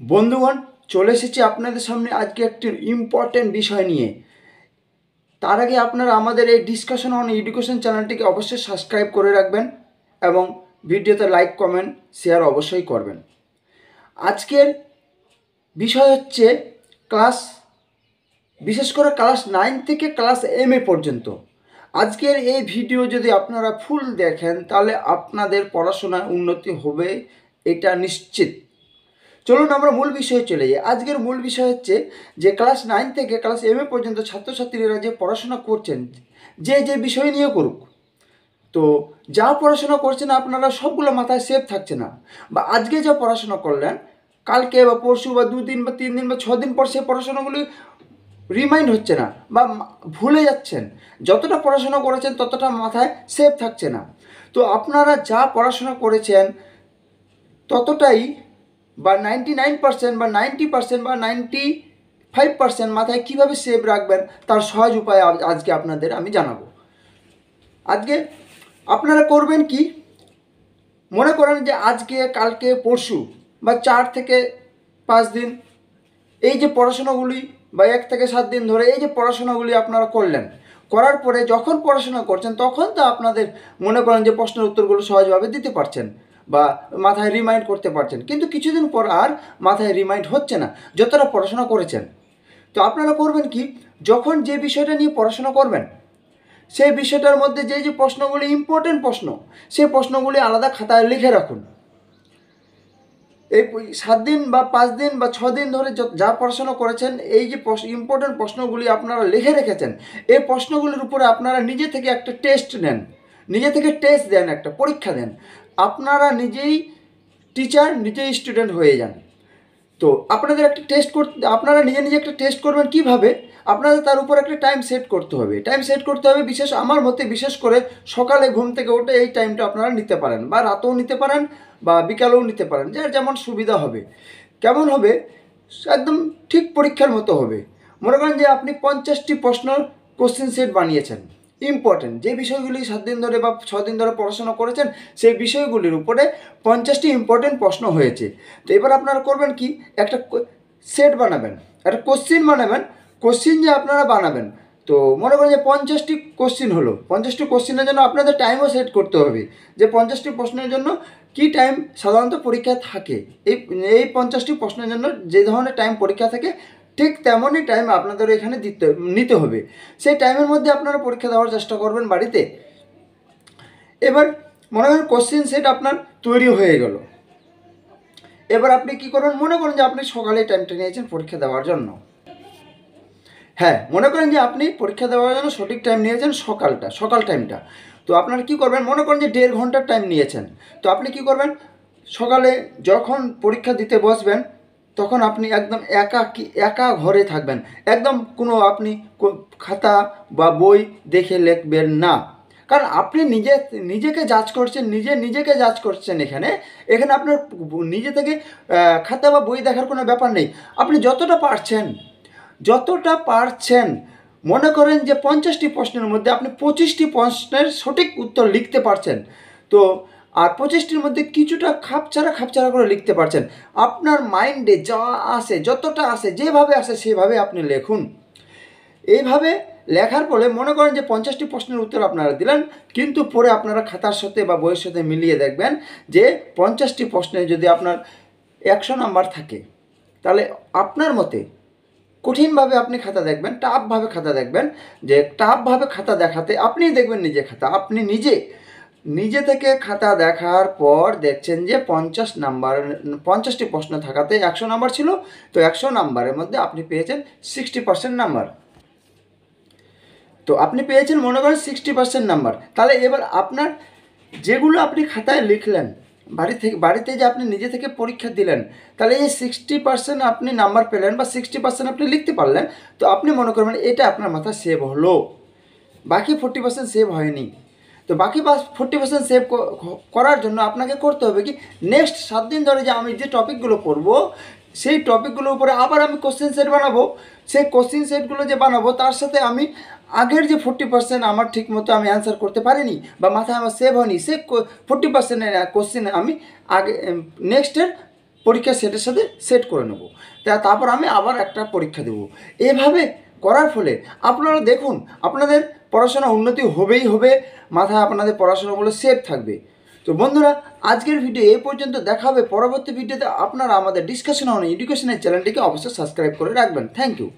বন্ধুগণ, চলে এসেছি আপনাদের সামনে আজকে একটি ইম্পর্টেন্ট বিষয় নিয়ে। তার আগে আপনারা আমাদের এই ডিসকাশন অন এডুকেশন চ্যানেলটিকে অবশ্যই সাবস্ক্রাইব করে রাখবেন এবং ভিডিওতে লাইক কমেন্ট শেয়ার অবশ্যই করবেন। আজকের বিষয় হচ্ছে ক্লাস, বিশেষ করে ক্লাস 9 থেকে ক্লাস MA পর্যন্ত। আজকের এই ভিডিও যদি আপনারা ফুল দেখেন তাহলে আপনাদের পড়াশোনায় উন্নতি হবে, এটা নিশ্চিত। চলুন আমরা মূল বিষয়ে চলে যাই। আজকের মূল বিষয় হচ্ছে যে ক্লাস 9 থেকে ক্লাস MA পর্যন্ত ছাত্রছাত্রীরা যে পড়াশোনা করছেন, যে বিষয় নিয়ে করুক, তো যা পড়াশোনা করছেন আপনারা সবগুলো মাথায় সেভ থাকছে না, বা আজকে যা পড়াশোনা করলেন কালকে বা পরশু বা 2 দিন বা 3 দিন বা 6 দিন পর সেই পড়াশোনাগুলি রিমাইন্ড হচ্ছে না বা ভুলে যাচ্ছেন। যতটা পড়াশোনা করেছেন ততটা মাথায় সেভ থাকছে না। তো আপনারা যা পড়াশোনা করেছেন ততটাই বা 99% বা 90% বা 95% মাথায় কীভাবে সেভ রাখবেন তার সহজ উপায় আজকে আপনাদের আমি জানাবো। আজকে আপনারা করবেন কি, মনে করেন যে আজকে কালকে পরশু বা 4 থেকে 5 দিন এই যে পড়াশোনাগুলি বা 1 থেকে 7 দিন ধরে এই যে পড়াশোনাগুলি আপনারা করলেন, করার পরে যখন পড়াশোনা করছেন তখন তো আপনাদের মনে করেন যে প্রশ্নের উত্তরগুলো সহজভাবে দিতে পারছেন বা মাথায় রিমাইন্ড করতে পারছেন, কিন্তু কিছুদিন পর আর মাথায় রিমাইন্ড হচ্ছে না যতটা পড়াশোনা করেছেন। তো আপনারা করবেন কি, যখন যে বিষয়টা নিয়ে পড়াশোনা করবেন সেই বিষয়টার মধ্যে যে প্রশ্নগুলি ইম্পর্টেন্ট প্রশ্ন, সেই প্রশ্নগুলি আলাদা খাতায় লিখে রাখুন। এই 7 দিন বা 5 দিন বা 6 দিন ধরে যা পড়াশোনা করেছেন, এই যে ইম্পর্টেন্ট প্রশ্নগুলি আপনারা লিখে রেখেছেন, এই প্রশ্নগুলির উপরে আপনারা নিজে থেকে একটা টেস্ট নেন, নিজে থেকে টেস্ট দেন, একটা পরীক্ষা দেন। আপনারা নিজেই টিচার, নিজেই স্টুডেন্ট হয়ে যান। তো আপনাদের একটা টেস্ট করতে, আপনারা নিজে একটা টেস্ট করবেন কিভাবে, আপনাদের তার উপর একটা টাইম সেট করতে হবে। টাইম সেট করতে হবে আমার মতে বিশেষ করে সকালে ঘুম থেকে উঠে এই টাইমটা আপনারা নিতে পারেন, বা রাতেও নিতে পারেন বা বিকালেও নিতে পারেন, যার যেমন সুবিধা হবে। কেমন হবে, একদম ঠিক পরীক্ষার মতো হবে। মনে করেন যে আপনি 50টি প্রশ্ন কোশ্চেন সেট বানিয়েছেন, ইম্পর্টেন্ট যে বিষয়গুলি 7 দিন ধরে বা 6 দিন ধরে পড়াশোনা করেছেন সেই বিষয়গুলির উপরে 50টি ইম্পর্টেন্ট প্রশ্ন হয়েছে। তো এবার আপনারা করবেন কি, একটা সেট বানাবেন, একটা কোশ্চিন বানাবেন। কোশ্চিন যে আপনারা বানাবেন, তো মনে করেন যে 50টি কোশ্চিন হলো, 50টি কোশ্চিনের জন্য আপনাদের টাইমও সেট করতে হবে যে 50টি প্রশ্নের জন্য কি টাইম সাধারণত পরীক্ষা থাকে। এই 50টি প্রশ্নের জন্য যে ধরনের টাইম পরীক্ষা থাকে ঠিক তেমনই টাইম আপনাদের এখানে নিতে হবে। সেই টাইমের মধ্যে আপনারা পরীক্ষা দেওয়ার চেষ্টা করবেন বাড়িতে। এবার মনে করেন কোশ্চিন সেট আপনার তৈরি হয়ে গেল। এবার আপনি কি করবেন, মনে করেন যে আপনি সকালে টাইমটা নিয়েছেন পরীক্ষা দেওয়ার জন্য। হ্যাঁ, মনে করেন যে আপনি পরীক্ষা দেওয়ার জন্য সঠিক টাইম নিয়েছেন সকাল টাইমটা। তো আপনারা কি করবেন, মনে করেন যে 1.5 ঘন্টার টাইম নিয়েছেন। তো আপনি কি করবেন, সকালে যখন পরীক্ষা দিতে বসবেন তখন আপনি একদম একা ঘরে থাকবেন। একদম কোনো আপনি খাতা বা বই দেখে লিখবেন না, কারণ আপনি নিজেকে জাজ করছেন, নিজেকে জাজ করছেন। এখানে আপনার নিজে থেকে খাতা বা বই দেখার কোনো ব্যাপার নেই। আপনি যতটা পারছেন মনে করেন যে 50টি প্রশ্নের মধ্যে আপনি 25টি প্রশ্নের সঠিক উত্তর লিখতে পারছেন। তো আর 25টির মধ্যে কিছুটা খাপছাড়া করে লিখতে পারছেন। আপনার মাইন্ডে যা আসে, যতটা আসে, যেভাবে আসে সেভাবে আপনি লিখুন। এইভাবে লেখার ফলে মনে করেন যে 50টি প্রশ্নের উত্তর আপনারা দিলেন, কিন্তু পরে আপনারা খাতার সাথে বা বইয়ের সাথে মিলিয়ে দেখবেন যে 50টি প্রশ্নে যদি আপনার 100 নাম্বার থাকে, তাহলে আপনার মতে কঠিনভাবে আপনি খাতা দেখবেন, টাফভাবে খাতা দেখবেন, যে টাফভাবে খাতা দেখাতে আপনি দেখবেন আপনি নিজে থেকে খাতা দেখার পর দেখছেন যে 50টি প্রশ্ন থাকাতে 100 নাম্বার ছিল। তো 100 নাম্বারের মধ্যে আপনি পেয়েছেন 60% নাম্বার। তো আপনি পেয়েছেন মনে করেন 60% নাম্বার। তাহলে এবার আপনার যেগুলো আপনি খাতায় লিখলেন, বাড়িতে যে আপনি নিজে থেকে পরীক্ষা দিলেন, তাহলে এই 60% আপনি নাম্বার পেলেন বা 60% আপনি লিখতে পারলেন। তো আপনি মনে করবেন এটা আপনার মাথায় সেভ হলো, বাকি 40% সেভ হয়নি। তো বাকি 40% সেভ করার জন্য আপনাকে করতে হবে কি, নেক্সট 7 দিন ধরে যে আমি যে টপিকগুলো পড়বো সেই টপিকগুলোর উপরে আবার আমি কোশ্চেন সেট বানাবো। সেই কোশ্চেন সেটগুলো যে বানাবো তার সাথে আমি আগের যে 40% আমার ঠিক মতো আমি অ্যান্সার করতে পারিনি বা মাথায় আমার সেভ হয়নি, সে 40%-এর কোশ্চেন আমি আগে নেক্সটের পরীক্ষা সেটের সাথে সেট করে নেব, তারপর আমি আবার একটা পরীক্ষা দেব। এভাবে করার ফলে আপনারা দেখুন আপনাদের পড়াশোনা উন্নতি হবেই হবে, মাথায় আপনাদের পড়াশোনাগুলো সেফ থাকবে। তো বন্ধুরা, আজকের ভিডিও এই পর্যন্ত। দেখা হবে পরবর্তী ভিডিওতে। আপনারা আমাদের ডিসকাশন অন এডুকেশনের চ্যানেলটিকে অবশ্যই সাবস্ক্রাইব করে রাখবেন। Thank you.